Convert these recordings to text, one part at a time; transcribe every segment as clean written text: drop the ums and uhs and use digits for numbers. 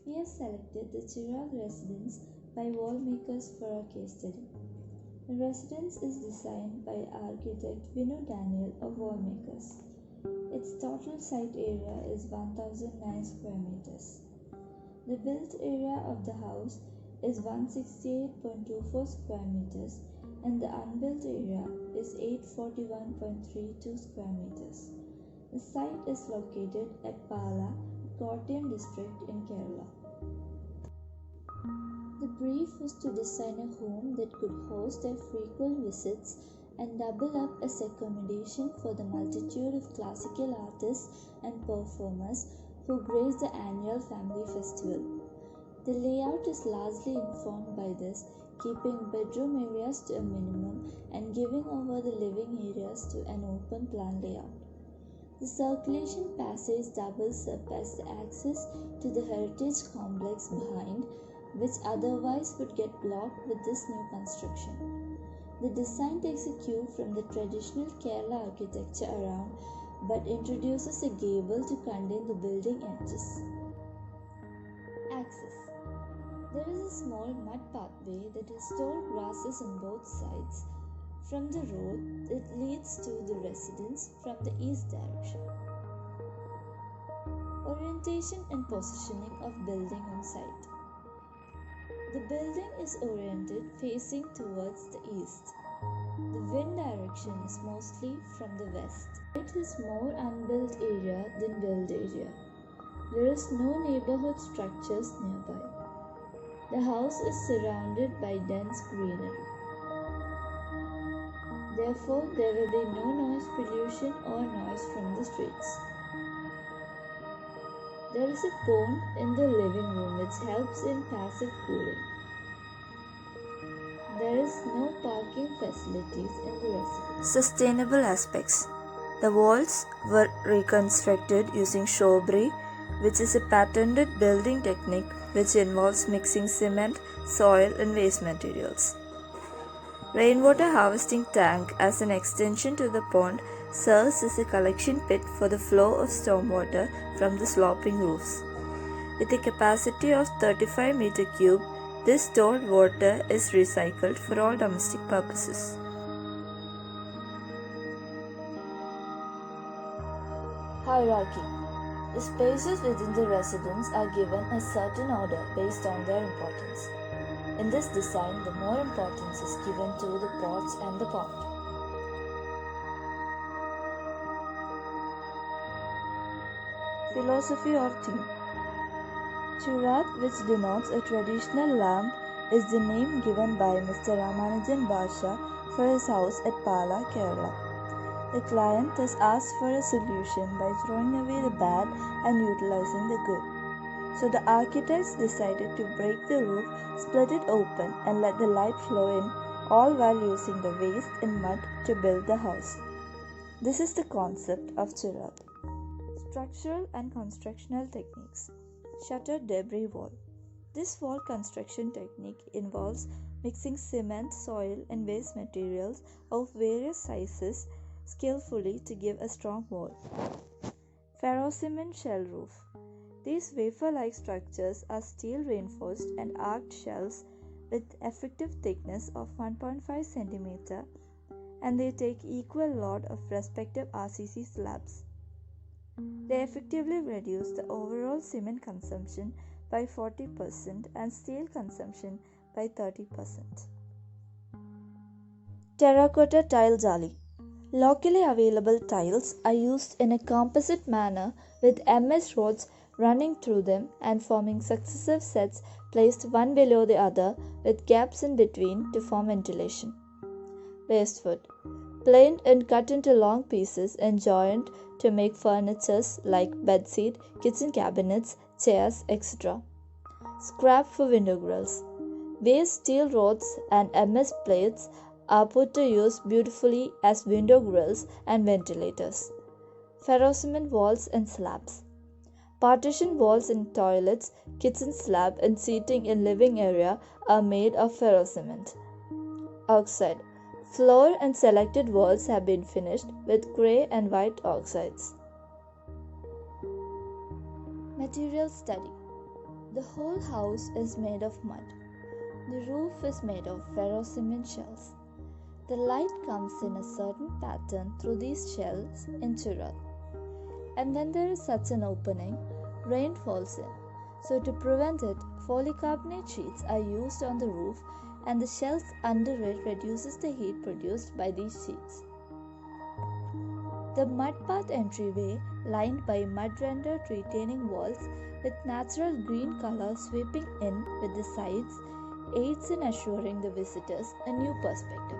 We have selected the Chirag residence by Wallmakers for our case study. The residence is designed by architect Vinu Daniel of Wallmakers. Its total site area is 1009 square meters. The built area of the house is 168.24 square meters and the unbuilt area is 841.32 square meters. The site is located at Pala, Kottayam district in Kerala. The brief was to design a home that could host their frequent visits and double up as accommodation for the multitude of classical artists and performers who grace the annual family festival. The layout is largely informed by this, keeping bedroom areas to a minimum and giving over the living areas to an open plan layout. The circulation passage doubles up as the access to the heritage complex behind, which otherwise would get blocked with this new construction. The design takes a cue from the traditional Kerala architecture around but introduces a gable to contain the building edges. Access. There is a small mud pathway that has tall grasses on both sides. From the road, it leads to the residence from the east direction. Orientation and positioning of building on site. The building is oriented facing towards the east. The wind direction is mostly from the west. It is more unbuilt area than built area. There is no neighborhood structures nearby. The house is surrounded by dense greenery. Therefore, there will be no noise pollution or noise from the streets. There is a pond in the living room which helps in passive cooling. There is no parking facilities in the residence. Sustainable aspects. The walls were reconstructed using showbri, which is a patented building technique which involves mixing cement, soil and waste materials. Rainwater harvesting tank as an extension to the pond serves as a collection pit for the flow of stormwater from the sloping roofs. With a capacity of 35 meter cube, this stored water is recycled for all domestic purposes. Hierarchy. The spaces within the residence are given a certain order based on their importance. In this design, the more importance is given to the pots and the pond. Philosophy or theme. Churat, which denotes a traditional lamp, is the name given by Mr. Ramanujan Basha for his house at Pala, Kerala. The client has asked for a solution by throwing away the bad and utilizing the good. So the architects decided to break the roof, split it open and let the light flow in, all while using the waste and mud to build the house. This is the concept of Chirag. Structural and constructional techniques. Shuttered debris wall. This wall construction technique involves mixing cement, soil and waste materials of various sizes skillfully to give a strong wall. Ferrocement shell roof. These wafer-like structures are steel reinforced and arched shells with effective thickness of 1.5 cm and they take equal load of respective RCC slabs. They effectively reduce the overall cement consumption by 40% and steel consumption by 30%. Terracotta tile jali. Locally available tiles are used in a composite manner with MS rods running through them and forming successive sets placed one below the other with gaps in between to form ventilation. Wastewood. Planed and cut into long pieces and joined to make furnitures like bedseat, kitchen cabinets, chairs, etc. Scrap for window grills. Waste steel rods and MS plates are put to use beautifully as window grills and ventilators. Ferrocement walls and slabs. Partition walls in toilets, kitchen slab and seating in living area are made of ferrocement. Oxide. Floor and selected walls have been finished with grey and white oxides. Material study. The whole house is made of mud. The roof is made of ferrocement shells. The light comes in a certain pattern through these shells into earth. And when there is such an opening, rain falls in. So to prevent it, polycarbonate sheets are used on the roof and the shells under it reduces the heat produced by these sheets. The mud path entryway, lined by mud-rendered retaining walls with natural green color sweeping in with the sides, aids in assuring the visitors a new perspective.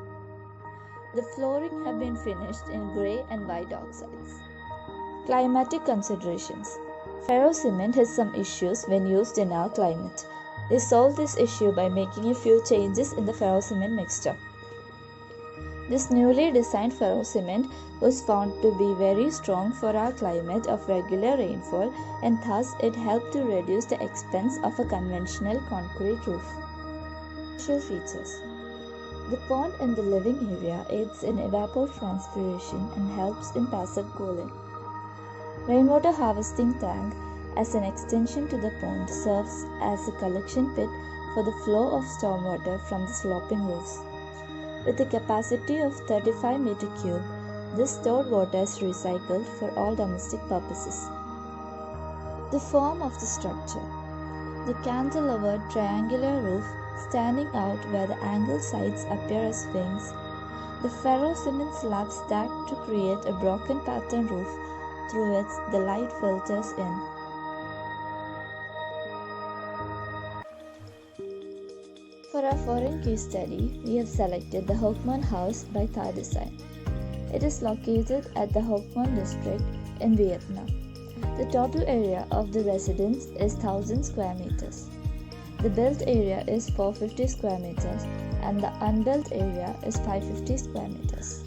The flooring have been finished in grey and white oxides. Climatic considerations. Ferrocement has some issues when used in our climate. They solve this issue by making a few changes in the ferrocement mixture. This newly designed ferrocement was found to be very strong for our climate of regular rainfall, and thus it helped to reduce the expense of a conventional concrete roof. Special features. The pond in the living area aids in evapotranspiration and helps in passive cooling. Rainwater harvesting tank as an extension to the pond serves as a collection pit for the flow of stormwater from the sloping roofs. With a capacity of 35 meter cube, this stored water is recycled for all domestic purposes. The form of the structure. The cantilevered triangular roof standing out where the angled sides appear as wings. The ferrocement slab stacked to create a broken pattern roof through which the light filters in. For our foreign case study, we have selected the Hoc Mon House by Thai Design. It is located at the Hoc Mon district in Vietnam. The total area of the residence is 1000 square meters. The built area is 450 square meters and the unbuilt area is 550 square meters.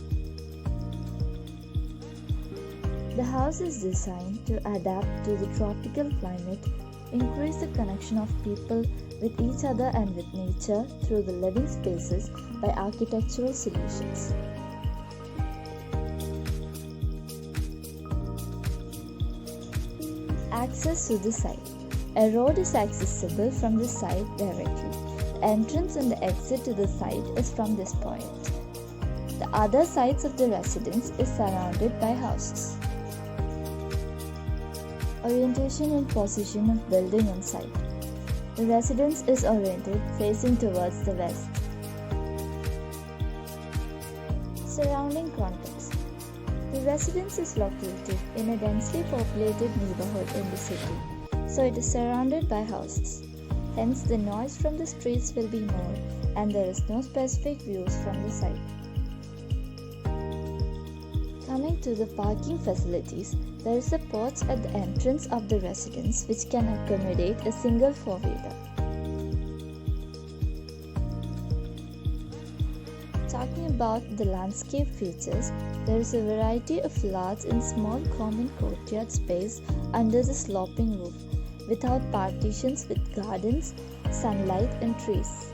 The house is designed to adapt to the tropical climate, increase the connection of people with each other and with nature through the living spaces by architectural solutions. Access to the site. A road is accessible from the site directly. The entrance and the exit to the site is from this point. The other sides of the residence is surrounded by houses. Orientation and position of building on site. The residence is oriented facing towards the west. Surrounding context. The residence is located in a densely populated neighborhood in the city, so it is surrounded by houses. Hence, the noise from the streets will be more, and there is no specific views from the site. Coming to the parking facilities, there is a porch at the entrance of the residence which can accommodate a single four-wheeler. Talking about the landscape features, there is a variety of large and small common courtyard space under the sloping roof, without partitions with gardens, sunlight and trees.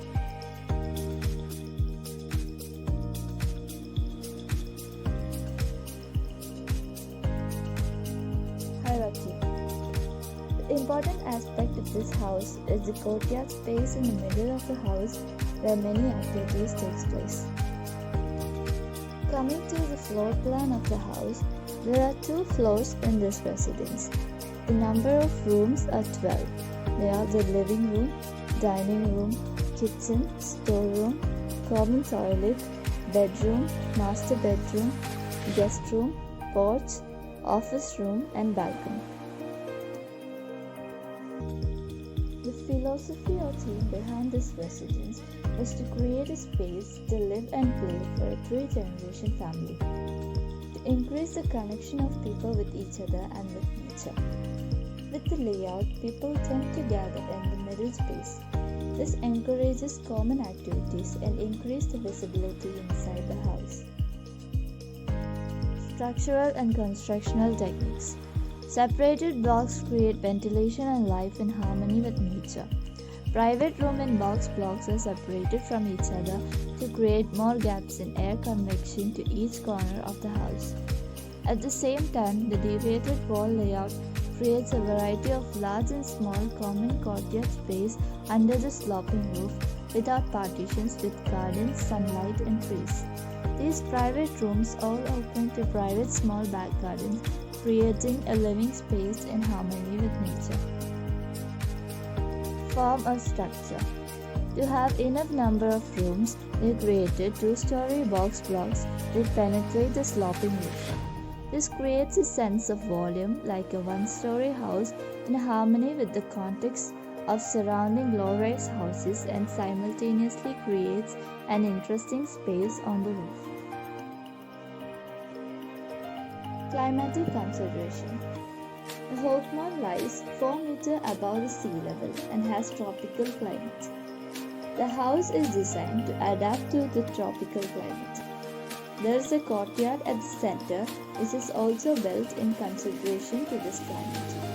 Hierarchy. The important aspect of this house is the courtyard space in the middle of the house where many activities take place. Coming to the floor plan of the house, there are 2 floors in this residence. The number of rooms are 12. They are the living room, dining room, kitchen, storeroom, common toilet, bedroom, master bedroom, guest room, porch, office room and balcony. The philosophy or theme behind this residence was to create a space to live and play for a 3-generation family, to increase the connection of people with each other and with nature. With the layout, people tend to gather in the middle space. This encourages common activities and increases the visibility inside the house. Structural and constructional techniques. Separated blocks create ventilation and life in harmony with nature. Private room and box blocks are separated from each other to create more gaps in air convection to each corner of the house. At the same time, the deviated wall layout creates a variety of large and small common courtyard space under the sloping roof without partitions with gardens, sunlight and trees. These private rooms all open to private small back gardens, creating a living space in harmony with nature. Form of structure. To have enough number of rooms, they created two-story box blocks that penetrate the sloping roof. This creates a sense of volume like a one-story house in harmony with the context of surrounding low-rise houses and simultaneously creates an interesting space on the roof. Climatic consideration. The Hawkmoon lies 4 meters above the sea level and has tropical climate. The house is designed to adapt to the tropical climate. There is a courtyard at the center which is also built in consideration to this climate.